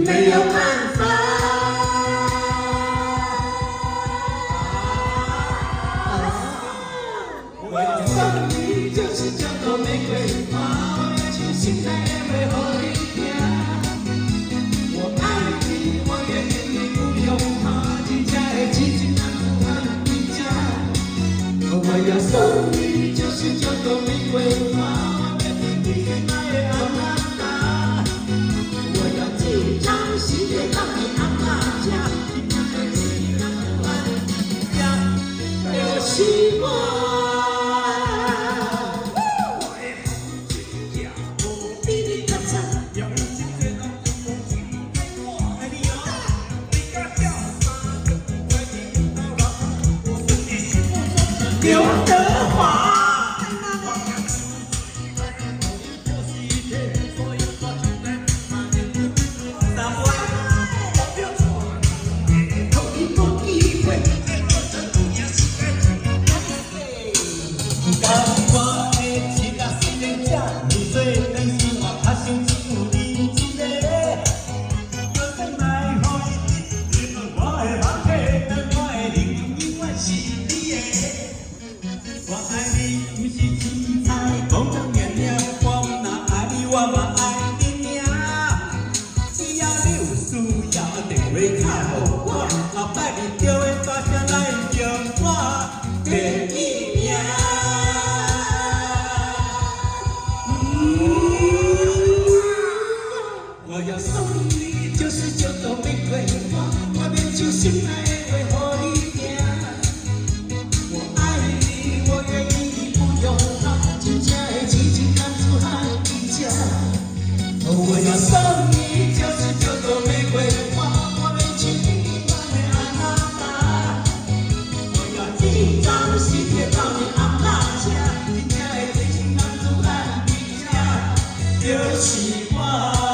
没有办法。我要送你就是叫做玫瑰花，我心内会和你听。我爱你，我愿意，不用怕，真正的痴情男子汉回家。我要送你就是叫做玫瑰花，我要你爱的阿妈达。我要经常时刻到你阿妈家，真正的痴情男子汉回家。就是我。刘德华。后摆你叫的大声来叫我第一名。我要送你就是叫做玫瑰花，我免就心爱的话予你听。我爱你，我愿意，不用怕，真正的痴情男子汉回家。我要送你就是叫做玫瑰花。经常时刻到你阿妈家，真正的痴情男子汉回家，就是我。